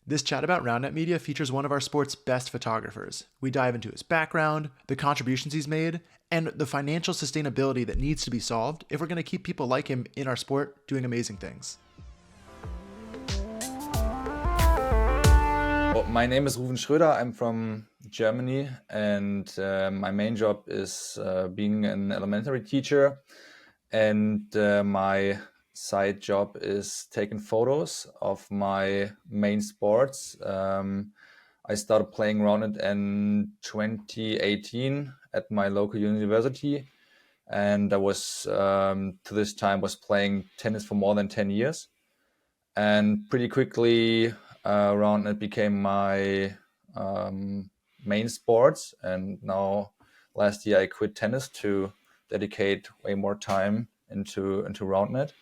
This chat about Roundnet Media features one of our sport's best photographers. We dive into his background, the contributions he's made, and the financial sustainability that needs to be solved if we're going to keep people like him in our sport doing amazing things. Well, my name is Ruwen Schroder. I'm from Germany, and my main job is being an elementary teacher. And my side job is taking photos of my main sports. I started playing Roundnet in 2018 at my local university, and I was to this time was playing tennis for more than 10 years. And pretty quickly, Roundnet became my main sports. And now, last year, I quit tennis to dedicate way more time into Roundnet.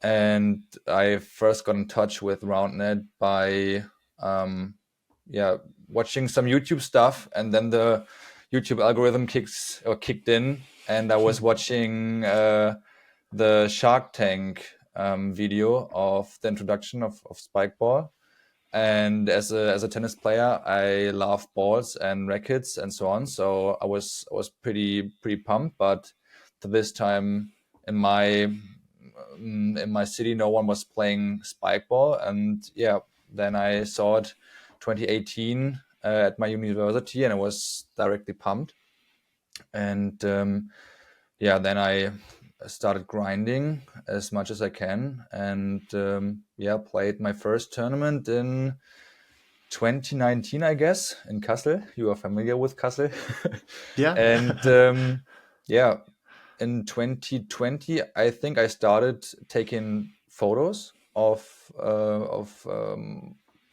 And I first got in touch with Roundnet by watching some YouTube stuff, and then the YouTube algorithm kicked in, and I was watching the Shark Tank video of the introduction of Spikeball. And as a tennis player, I love balls and rackets and so on. So I was pretty pumped. But to this time in my city, no one was playing Spikeball. And yeah, then I saw it 2018 at my university, and I was directly pumped. And then I started grinding as much as I can, and played my first tournament in 2019, I guess, in Kassel. You are familiar with Kassel. Yeah. And in 2020, I think I started taking photos of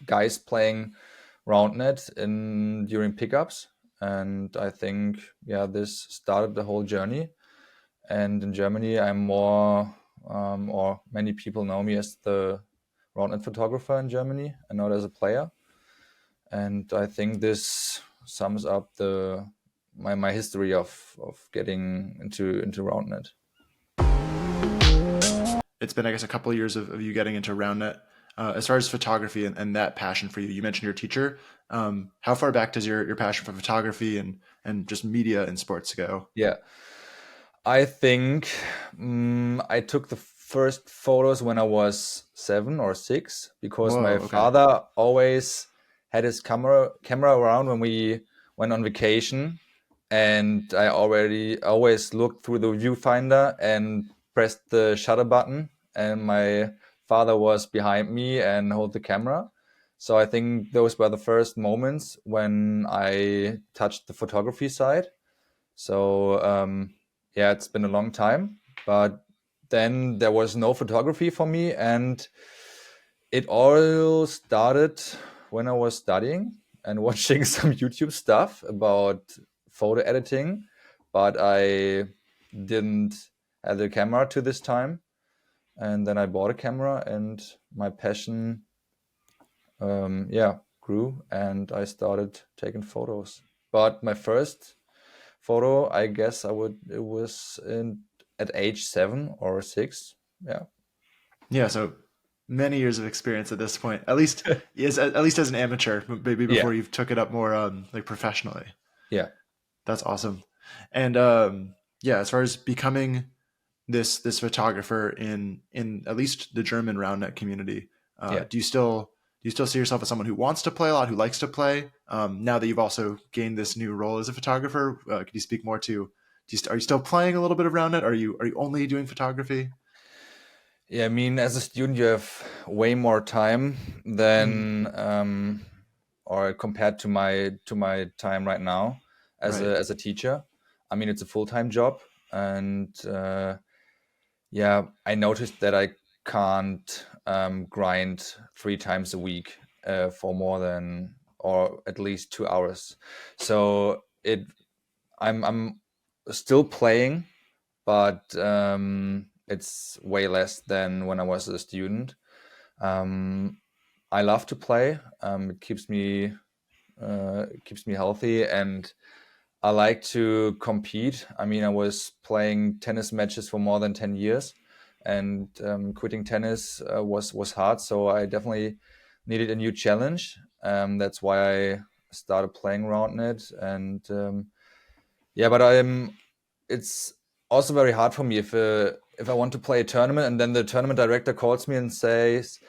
guys playing Roundnet during pickups, and I think this started the whole journey. And in Germany, I'm more, or many people know me as the Roundnet photographer in Germany, and not as a player. And I think this sums up my history of getting into Roundnet. It's been, I guess, a couple of years of you getting into Roundnet. As far as photography and that passion for you, you mentioned your teacher. How far back does your passion for photography and just media and sports go? Yeah. I think I took the first photos when I was 7 or 6, because my father always had his camera around when we went on vacation, and I always looked through the viewfinder and pressed the shutter button, and my father was behind me and held the camera. So I think those were the first moments when I touched the photography side. So it's been a long time, but then there was no photography for me, and it all started when I was studying and watching some YouTube stuff about photo editing, but I didn't have the camera to this time. And then I bought a camera, and my passion grew, and I started taking photos. But my first photo, I guess it was at age 7 or 6. Yeah, so many years of experience at this point, at least as an amateur, maybe before you took it up more like professionally. Yeah, that's awesome. And as far as becoming this photographer in at least the German Roundnet community, do you still see yourself as someone who wants to play a lot, who likes to play? Now that you've also gained this new role as a photographer, could you speak more to? Are you still playing a little bit of Roundnet? Are you only doing photography? Yeah, I mean, as a student, you have way more time than, or compared to my time right now as a teacher. I mean, it's a full-time job, and I noticed that I can't grind 3 times a week for more than, or at least 2 hours. So I'm still playing, but it's way less than when I was a student. I love to play. It keeps me healthy, and I like to compete. I mean, I was playing tennis matches for more than 10 years, and quitting tennis was hard. So I definitely needed a new challenge. That's why I started playing Roundnet, and yeah, but it's also very hard for me if I want to play a tournament and then the tournament director calls me and says,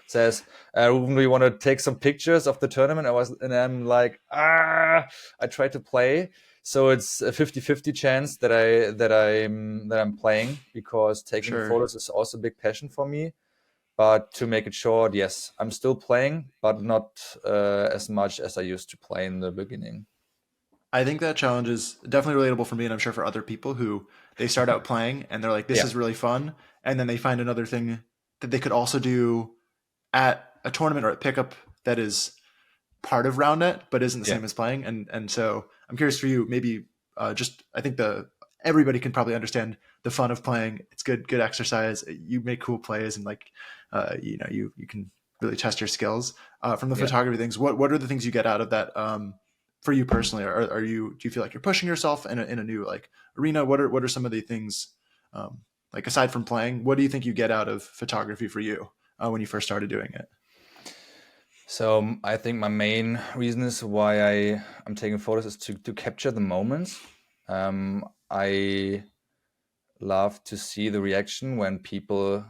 Ruben, do you want to take some pictures of the tournament? And I'm like, I try to play. So it's a 50-50 chance that I'm playing, because taking Sure. photos is also a big passion for me. But to make it short, yes, I'm still playing, but not as much as I used to play in the beginning. I think that challenge is definitely relatable for me, and I'm sure for other people who they start out playing and they're like, "This Yeah, is really fun," and then they find another thing that they could also do at a tournament or at pickup that is part of Roundnet but isn't the yeah, same as playing. And so I'm curious for you, maybe just I think the everybody can probably understand the fun of playing. It's good exercise. You make cool plays and like you can really test your skills from the yeah. photography things. What are the things you get out of that for you personally? Are you do you feel like you're pushing yourself in a new like arena? What are some of the things like aside from playing? What do you think you get out of photography for you when you first started doing it? So I think my main reason is why I'm taking photos is to capture the moments. I love to see the reaction when people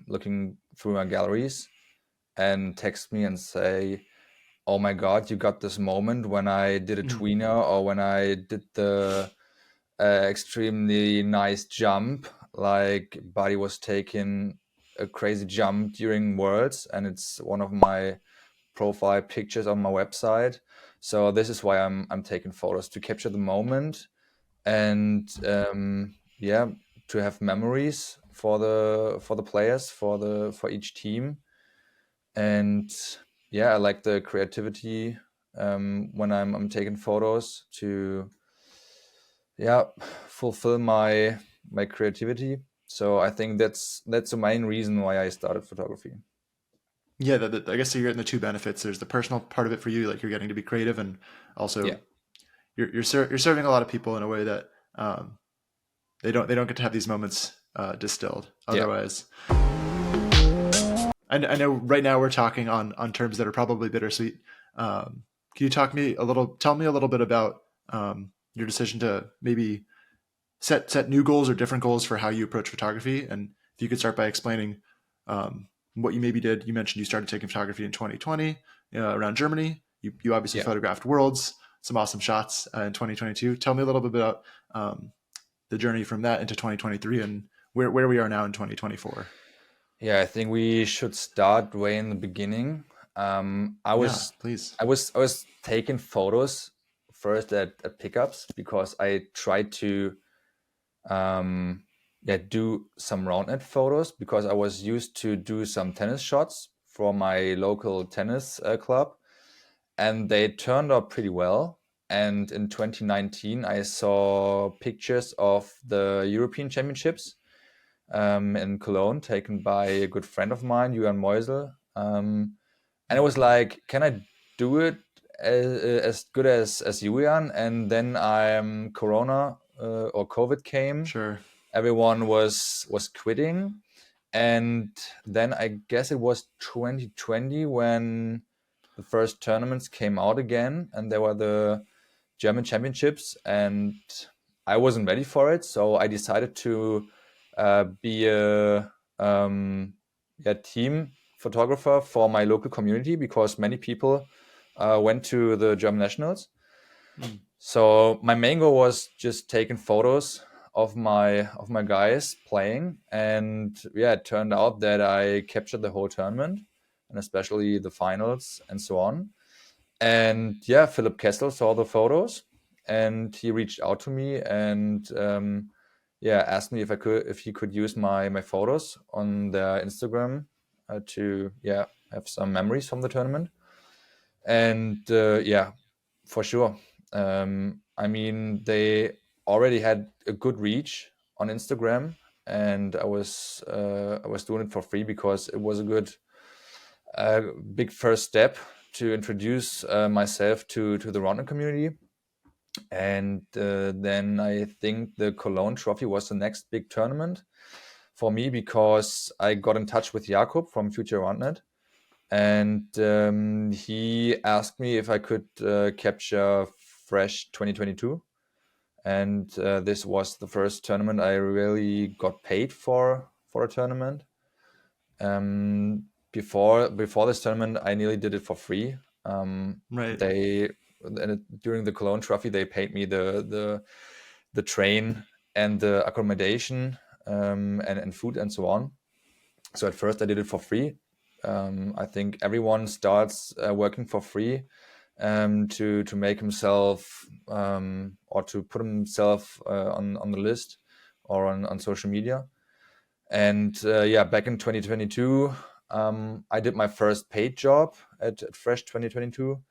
looking through my galleries and text me and say, "Oh my God, you got this moment when I did a Mm, tweener or when I did the extremely nice jump. Like Buddy was taking a crazy jump during Worlds, and it's one of my profile pictures on my website. So this is why I'm taking photos to capture the moment, and yeah, to have memories for the players, for each team. And yeah, I like the creativity when I'm taking photos to, yeah, fulfill my creativity. So I think that's the main reason why I started photography. yeah, I guess so you're getting the two benefits. There's the personal part of it for you, like you're getting to be creative, and Yeah, also you're serving a lot of people in a way that they don't get to have these moments distilled. yeah. Otherwise, I know right now we're talking on terms that are probably bittersweet. Can you tell me a little bit about your decision to maybe set new goals or different goals for how you approach photography? And if you could start by explaining what you maybe did. You mentioned you started taking photography in 2020 around Germany. You obviously Yeah. photographed worlds, some awesome shots in 2022. Tell me a little bit about the journey from that into 2023 and where we are now in 2024. Yeah, I think we should start way in the beginning. I Yeah, was please. I was taking photos first at pickups because I tried to yeah, do some roundnet photos because I was used to do some tennis shots for my local tennis club, and they turned out pretty well. And in 2019, I saw pictures of the European Championships in Cologne, taken by a good friend of mine, Julian Meusel. And it was like, can I do it as good as Julian? And then Corona or COVID came. Sure. Everyone was quitting, and then I guess it was 2020 when the first tournaments came out again, and there were the German championships, and I wasn't ready for it, so I decided to be a team photographer for my local community because many people went to the German nationals. Mm. So my main goal was just taking photos of my guys playing, and yeah, it turned out that I captured the whole tournament and especially the finals and so on. And yeah, Philip Kessel saw the photos, and he reached out to me and yeah, asked me if he could use my photos on their Instagram to yeah have some memories from the tournament. And yeah, for sure. I mean, they already had a good reach on Instagram, and I was doing it for free because it was a good big first step to introduce myself to the running community. And then I think the Cologne Trophy was the next big tournament for me because I got in touch with Jakob from Future Roundnet, and he asked me if I could capture Fresh 2022, and this was the first tournament I really got paid for a tournament. Before this tournament, I nearly did it for free. Right. They during the Cologne Trophy, they paid me the train and the accommodation, and food and so on. So at first I did it for free. I think everyone starts working for free to make himself or to put himself on the list or on social media. And yeah, back in 2022, I did my first paid job at Fresh 2022,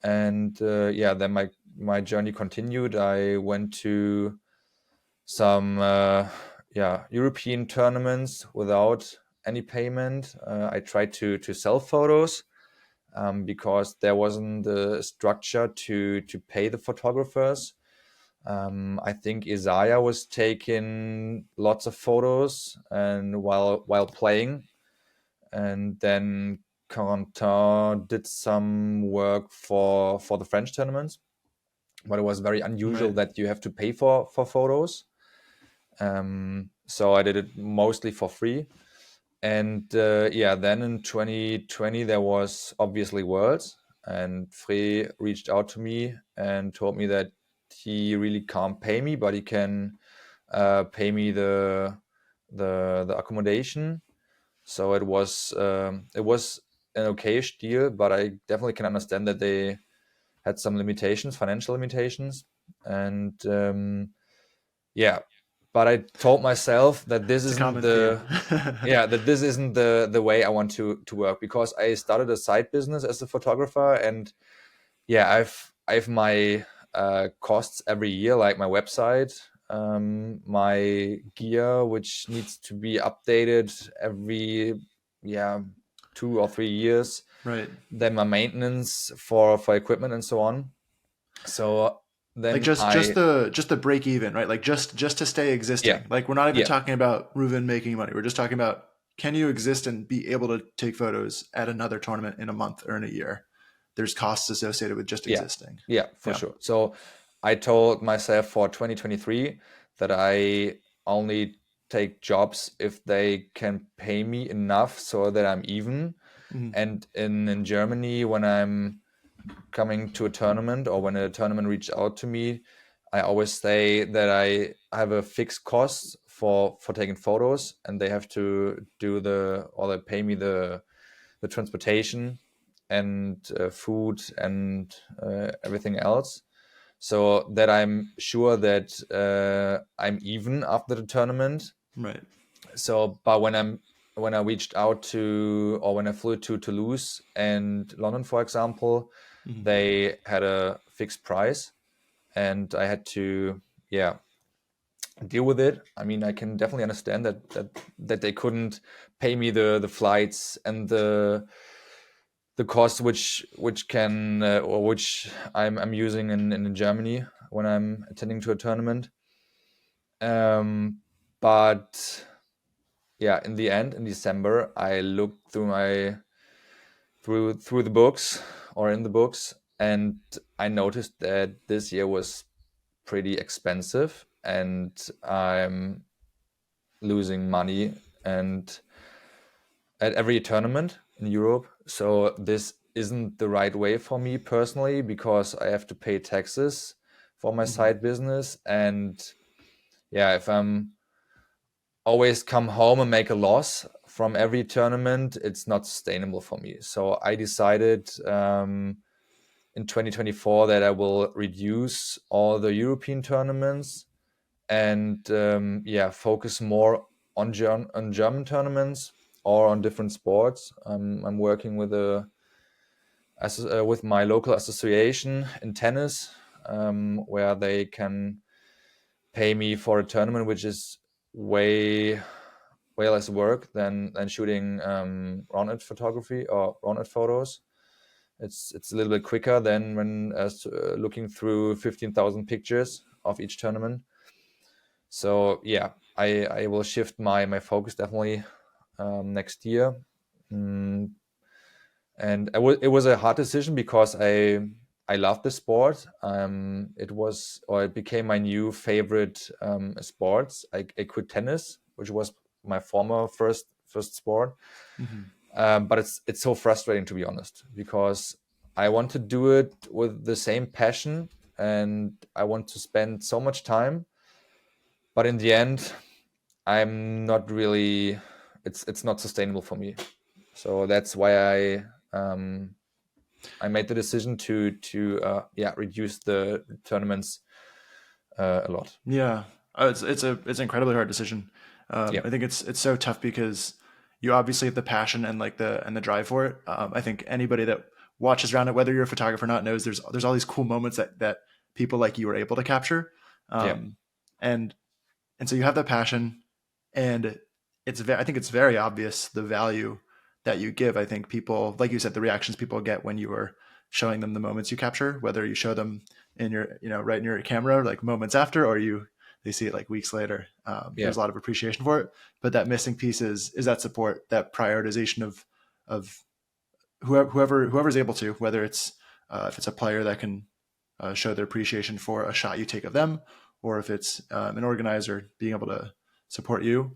and yeah, then my journey continued. I went to some yeah, European tournaments without any payment. I tried to sell photos because there wasn't the structure to pay the photographers. I think Isaiah was taking lots of photos and while playing, and then Corentin did some work for the French tournaments, but it was very unusual Right. that you have to pay for photos. So I did it mostly for free. And yeah, then in 2020 there was obviously Worlds, and Frey reached out to me and told me that he really can't pay me, but he can pay me the accommodation. So it was an okayish deal, but I definitely can understand that they had some limitations, financial limitations, and yeah. But I told myself that this It's a isn't common theme. the yeah, that this isn't the way I want to work, because I started a side business as a photographer, and yeah, I've my costs every year, like my website, my gear, which needs to be updated every, yeah, 2 or 3 years, Right. then my maintenance for equipment and so on. So Like then I just the break even, right? Like just to stay yeah, existing. Like we're not even yeah, talking about Ruven making money. We're just talking about, can you exist and be able to take photos at another tournament in a month or in a year? There's costs associated with just yeah, existing. yeah, for Yeah. sure. So I told myself for 2023 that I only take jobs if they can pay me enough so that I'm even. Mhm. And in Germany, when I'm coming to a tournament or when a tournament reaches out to me, I always say that I have a fixed cost for taking photos, and they have to do or they pay me the transportation and food and everything else, so that I'm sure that I'm even after the tournament. Right. So, but when I reached out to, or when I flew to Toulouse and London, for example, Mhm. they had a fixed price, and I had to, yeah, deal with it. I mean, I can definitely understand that they couldn't pay me the flights and the cost which can or which I'm using in Germany when I'm attending to a tournament. Um, but yeah, in the end, in December, I looked through the books or in the books, and I noticed that this year was pretty expensive, and I'm losing money and at every tournament in Europe. So this isn't the right way for me personally, because I have to pay taxes for my Mhm. side business, and yeah, if I'm always come home and make a loss from every tournament, it's not sustainable for me. So I decided in 2024 that I will reduce all the European tournaments and yeah, focus more on German tournaments or on different sports. I'm working with my local association in tennis, where they can pay me for a tournament, which is way less work than shooting Roundnet photography or Roundnet photos. It's a little bit quicker than when looking through 15,000 pictures of each tournament. So yeah, I will shift my focus definitely next year. Mm, and it was a hard decision because I love the sport. It became my new favorite sports. I quit tennis, which was my former first sport. Mm-hmm. But it's so frustrating, to be honest, because I want to do it with the same passion and I want to spend so much time, but in the end, I'm not really. It's not sustainable for me. So that's why I made the decision to reduce the tournaments a lot. Yeah, it's an incredibly hard decision. Yeah, I think it's so tough because you obviously have the passion and like the drive for it. I think anybody that watches around it, whether you're a photographer or not, knows there's all these cool moments that people like you are able to capture. yeah, Um, and so you have that passion, and I think it's very obvious the value that you give. I think people, like you said, the reactions people get when you are showing them the moments you capture, whether you show them in your, right in your camera, like moments after, or they see it like weeks later. yeah, There's a lot of appreciation for it, but that missing piece is that support, that prioritization of whoever's able to, whether it's if it's a player that can show their appreciation for a shot you take of them, or if it's an organizer being able to support you.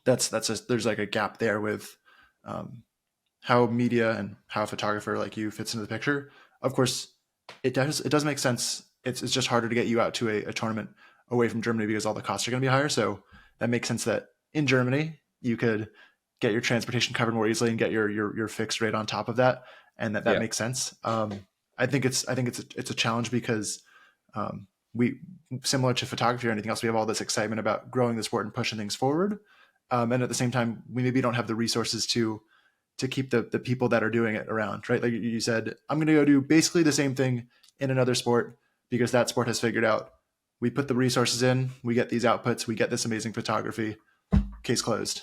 There's like a gap there with um, how media and how a photographer like you fits into the picture. Of course, it does make sense. It's just harder to get you out to a tournament away from Germany because all the costs are going to be higher. So that makes sense that in Germany you could get your transportation covered more easily and get your fixed rate on top of that, and that yeah, makes sense. I think it's a challenge because we, similar to photography or anything else, we have all this excitement about growing the sport and pushing things forward, and at the same time we maybe don't have the resources to keep the people that are doing it around, right? Like you said, I'm going to go do basically the same thing in another sport because that sport has figured out we put the resources in, we get these outputs, we get this amazing photography, case closed.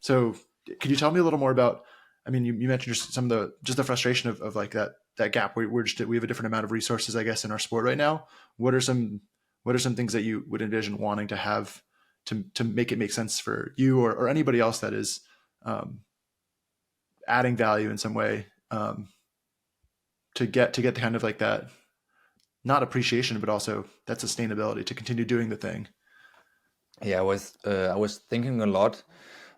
So could you tell me a little more about, I mean, you mentioned just some of the frustration of like that gap where we have a different amount of resources, I guess, in our sport right now. What are some things that you would envision wanting to have to make it make sense for you or anybody else that is um, adding value in some way, to get kind of like that, not appreciation but also that sustainability to continue doing the thing. yeah. I was thinking a lot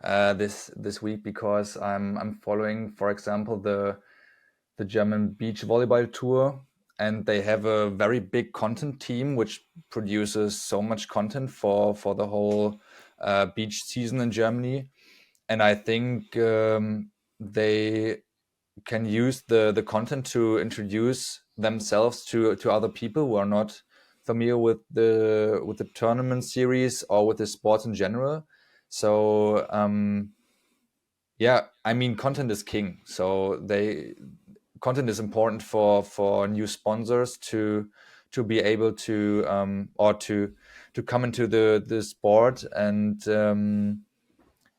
this week because I'm following, for example, the German beach volleyball tour, and they have a very big content team which produces so much content for the whole beach season in Germany. And I think they can use the content to introduce themselves to other people who are not familiar with the tournament series or with the sports in general. So yeah, I mean, content is king. So they content is important for new sponsors to be able to or to come into the sport and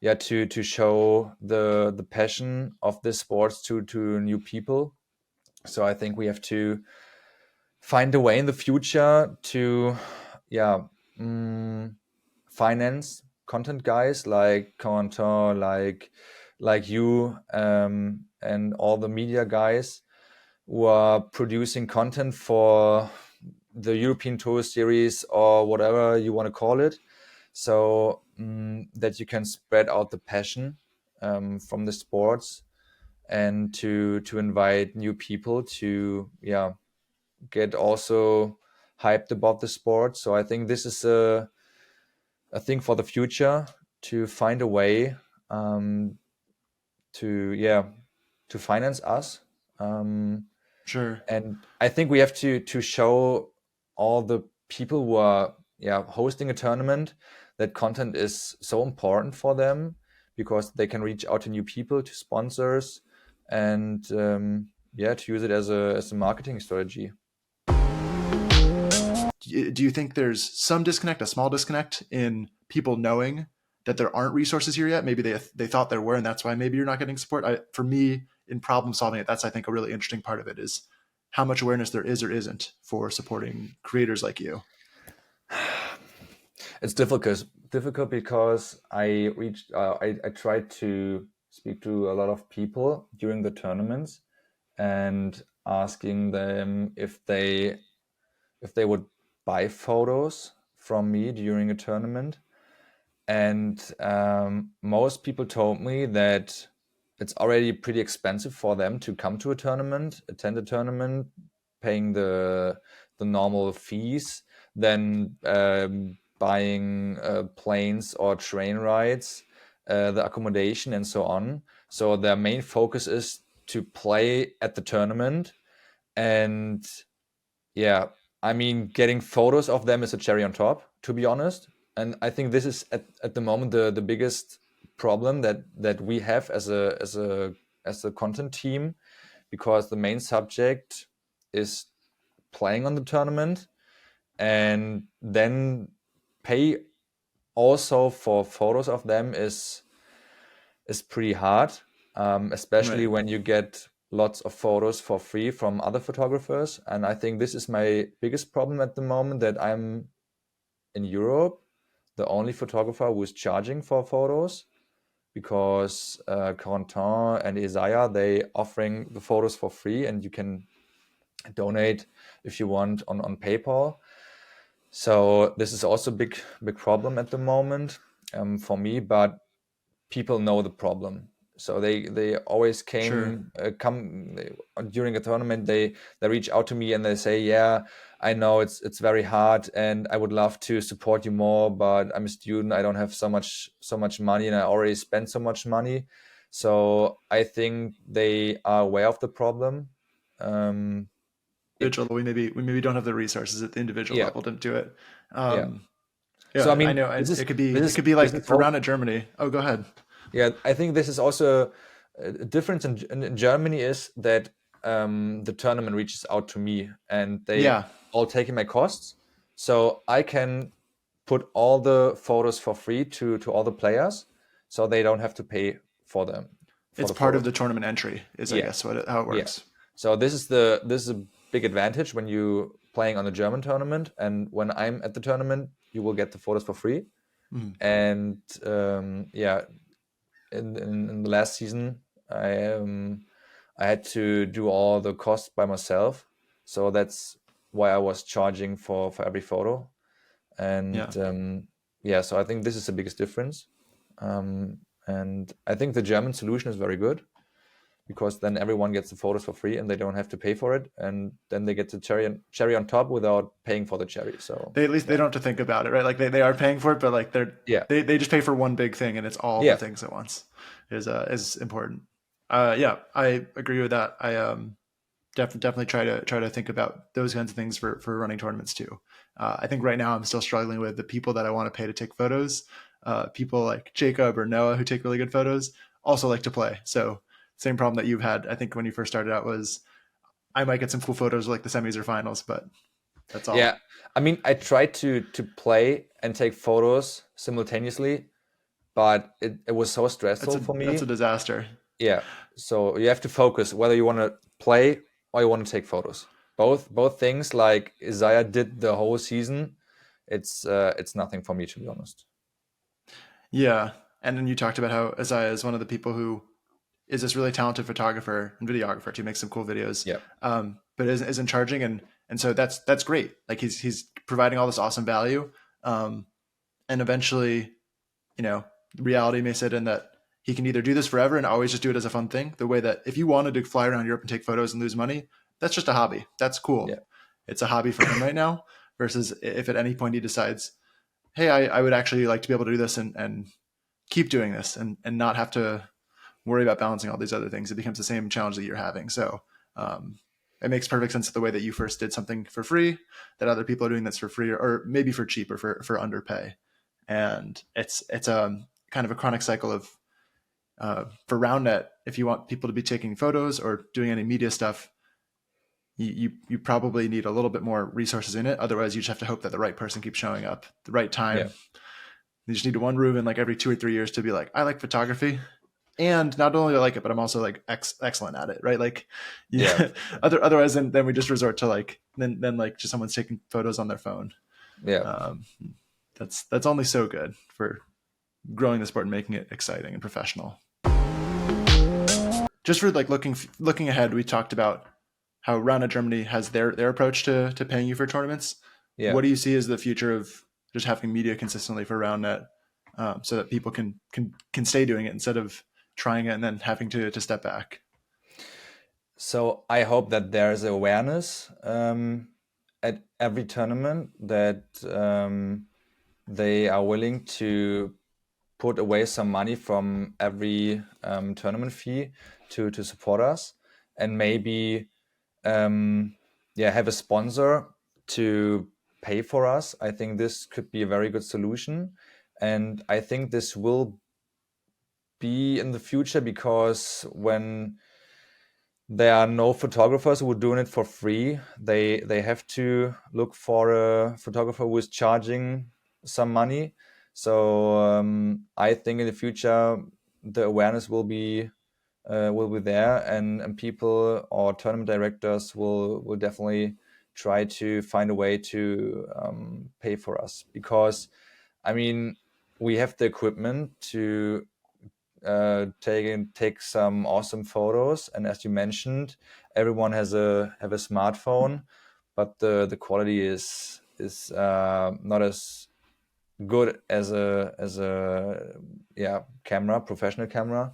yeah, to show the passion of this sports to new people. So I think we have to find a way in the future to yeah finance content guys like Corentin, like you and all the media guys who are producing content for the European Tour Series or whatever you want to call it, so that you can spread out the passion from the sports and to invite new people to yeah get also hyped about the sport. So I think this is a thing for the future to find a way um, to yeah to finance us. Um, Sure. and I think we have to show all the people who are yeah hosting a tournament that content is so important for them because they can reach out to new people, to sponsors, and yeah, to use it as a marketing strategy. Do you think there's some disconnect, a small disconnect in people knowing that there aren't resources here yet? Maybe they thought there were, and that's why maybe you're not getting support. For me, in problem solving it, that's I think a really interesting part of it is how much awareness there is or isn't for supporting creators like you. It's difficult because I tried to speak to a lot of people during the tournaments and asking them if they would buy photos from me during a tournament. And most people told me that it's already pretty expensive for them to come to a tournament, attend a tournament, paying the normal fees, then buying planes or train rides, the accommodation, and so on. So their main focus is to play at the tournament. And yeah, I mean, getting photos of them is a cherry on top, to be honest. And I think this is at the moment the biggest problem that we have as a content team, because the main subject is playing on the tournament, and then pay also for photos of them is pretty hard, especially Right. when you get lots of photos for free from other photographers. And I think this is my biggest problem at the moment, that I'm in Europe the only photographer who is charging for photos, because Corentin and Isaiah, they offering the photos for free, and you can donate if you want on PayPal. So this is also a big problem at the moment for me, but people know the problem. So they always Sure. come during a tournament. They reach out to me and they say, "Yeah, I know it's very hard, and I would love to support you more, but I'm a student. I don't have so much money, and I already spent so much money." So I think they are aware of the problem. Um, it Individual, we maybe don't have the resources at the individual Yeah, level to do it. yeah. Um, So I yeah, I mean, know, and it could be this like is for all. Roundnet Germany. Oh, go ahead. Yeah, I think this is also a difference in Germany, is that the tournament reaches out to me and they Yeah, all taking my costs, so I can put all the photos for free to all the players, so they don't have to pay for them for it's the part of photos. the tournament entry, is I Yeah, guess how it yeah. works. So this is a big advantage when you playing on a German tournament, and when I'm at the tournament, you will get the photos for free. Mhm. And yeah, in the last season, I had to do all the costs by myself, so that's why I was charging for every photo. Yeah, And yeah, so I think this is the biggest difference. And I think the German solution is very good, because then everyone gets the photos for free and they don't have to pay for it, and then they get the cherry on top without paying for the cherry. So they at least they yeah, don't have to think about it, right? Like they are paying for it, but like yeah, they just pay for one big thing, and it's all the yeah, things at once is important. Yeah, I agree with that. I definitely try to think about those kinds of things for running tournaments too. I think right now I'm still struggling with the people that I want to pay to take photos. People like Jacob or Noah who take really good photos also like to play. So same problem that you've had. I think when you first started out was I might get some cool photos like the semis or finals, but that's yeah. all. I mean, I tried to play and take photos simultaneously, but it was so stressful for That's a me. disaster. Yeah, so you have to focus whether you want to play or you want to take photos. Both things, like Isaiah did the whole season. It's nothing for me, to be honest. Yeah, and then you talked about how Isaiah is one of the people who is this really talented photographer and videographer to make some cool videos, Yeah, but isn't charging, and so that's great. Like he's providing all this awesome value, um, and eventually, you know, reality may set in that he can either do this forever and always just do it as a fun thing. The way that if you wanted to fly around Europe and take photos and lose money, that's just a hobby. That's cool. yeah, It's a hobby for him right now. Versus if at any point he decides, hey, I would actually like to be able to do this and keep doing this and not have to worry about balancing all these other things. It becomes the same challenge that you're having. So um, it makes perfect sense the way that you first did something for free, that other people are doing this for free or maybe for cheap or for underpay. And it's a kind of a chronic cycle of for Roundnet. If you want people to be taking photos or doing any media stuff, you probably need a little bit more resources in it. Otherwise, you just have to hope that the right person keeps showing up the right yeah, time. You just need one Ruwen like every 2 or 3 years to be like, I like photography, and not only do I like it, but I'm also like excellent at it, right? Like, yeah, yeah. Otherwise, then we just resort to like then like just someone's taking photos on their phone. yeah. Um, that's only so good for growing the sport and making it exciting and professional. just for like looking ahead, we talked about how Roundnet Germany has their approach to paying you for tournaments. Yeah. What do you see as the future of just having media consistently for Roundnet, so that people can stay doing it instead of trying it and then having to step back? So I hope that there's awareness at every tournament that they are willing to put away some money from every tournament fee to support us, and maybe have a sponsor to pay for us. I think this could be a very good solution, and I think this will be in the future, because when there are no photographers who are doing it for free, they have to look for a photographer who is charging some money. So I think in the future the awareness will be there, and people or tournament directors will definitely try to find a way to pay for us, because I mean we have the equipment to take some awesome photos, and as you mentioned, everyone have a smartphone, but the quality is not as good as a camera, professional camera.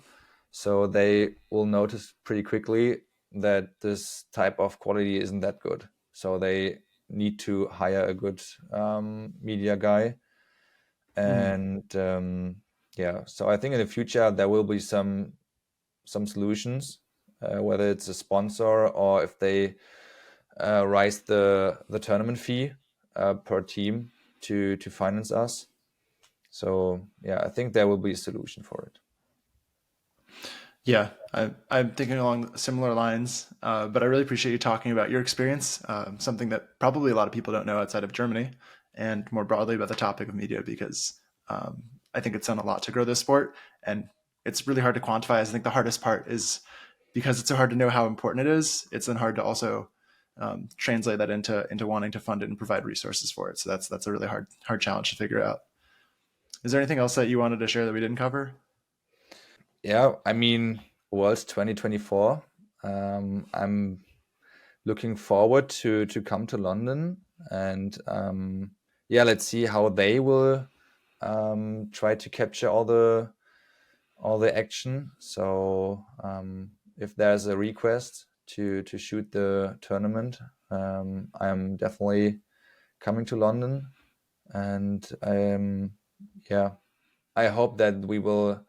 So they will notice pretty quickly that this type of quality isn't that good. So they need to hire a good media guy. Mm. And so I think in the future there will be some solutions, whether it's a sponsor or if they raise the tournament fee per team to finance us. So yeah, I think there will be a solution for it. Yeah, I'm thinking along similar lines, but I really appreciate you talking about your experience, something that probably a lot of people don't know outside of Germany, and more broadly about the topic of media, because I think it's done a lot to grow this sport, and it's really hard to quantify. I think the hardest part is because it's so hard to know how important it is. It's then hard to also translate that into wanting to fund it and provide resources for it. So that's a really hard challenge to figure out. Is there anything else that you wanted to share that we didn't cover? Yeah, I mean, World's 2024. I'm looking forward to come to London, and let's see how they will try to capture all the action. So if there's a request to shoot the tournament, I'm definitely coming to London, and yeah, I hope that we will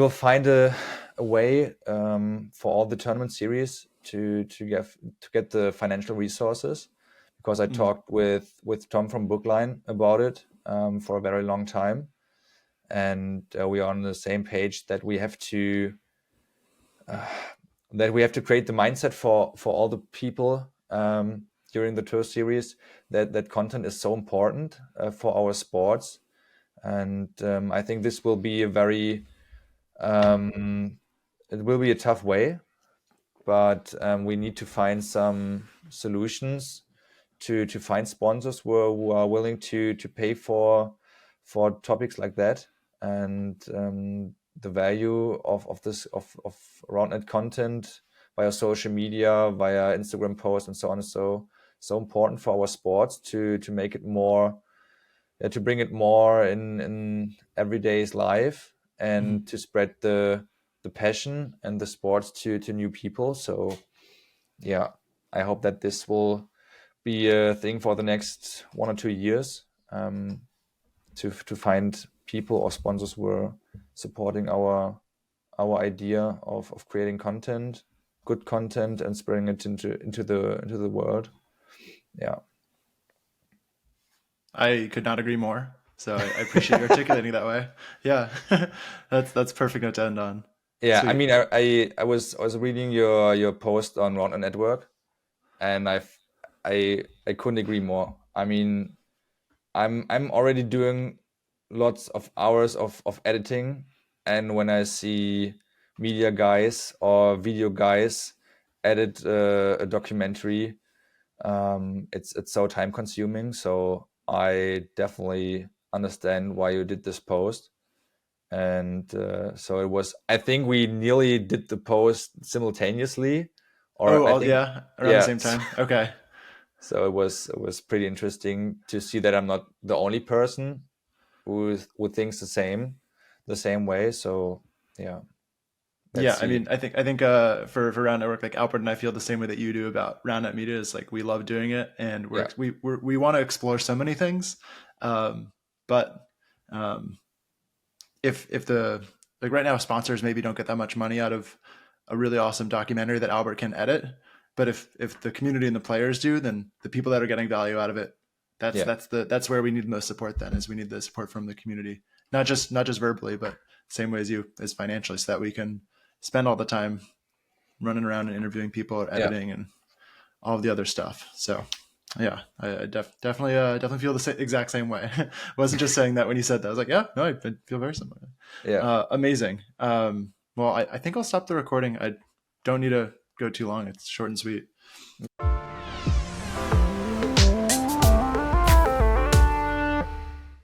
find a way for all the tournament series to get the financial resources, because I Mm. talked with Tom from Bookline about it for a very long time, and we are on the same page that uh, we have to create the mindset for all the people during the tour series, that content is so important for our sports. And I think this will be a very it will be a tough way, but we need to find some solutions to find sponsors who are willing to pay for topics like that. And the value of this of Roundnet content via social media, via Instagram posts, and so on, is so important for our sports to make it more, to bring it more in everyday's life, Mm. and to spread the passion and the sports to new people. So yeah, I hope that this will be a thing for the next 1 or 2 years, to find people or sponsors who are supporting our idea of creating content, good content, and spreading it into the world. Yeah. I could not agree more. So I appreciate you articulating that way. Yeah, that's perfect note to end on. Yeah, I Sweet. mean, I was reading your post on Roundnet Network, and I couldn't agree more. I mean, I'm already doing lots of hours of editing, and when I see media guys or video guys edit a documentary, it's so time consuming. So I definitely understand why you did this post, and so it was. I think we nearly did the post simultaneously, or I Oh, think yeah, around the yeah. same time. Okay. So it was pretty interesting to see that I'm not the only person who thinks the same way. So yeah, let's Yeah, I see. mean, I think for Round Network, like Albert and I feel the same way that you do about Roundnet Media. Is like we love doing it, and Yeah, we want to explore so many things, um, but um, if the like right now sponsors maybe don't get that much money out of a really awesome documentary that Albert can edit, but if the community and the players do, then the people that are getting value out of it, yeah, that's where we need the most support. Then is we need the support from the community, not just verbally, but same way as you as financially, so that we can spend all the time running around and interviewing people or yeah, editing and all of the other stuff. So yeah, I definitely feel the exact same way. I wasn't just saying that when you said that. I was like, yeah, no, I feel very similar. yeah. Amazing. Well, I think I'll stop the recording. I don't need to go too long. It's short and sweet.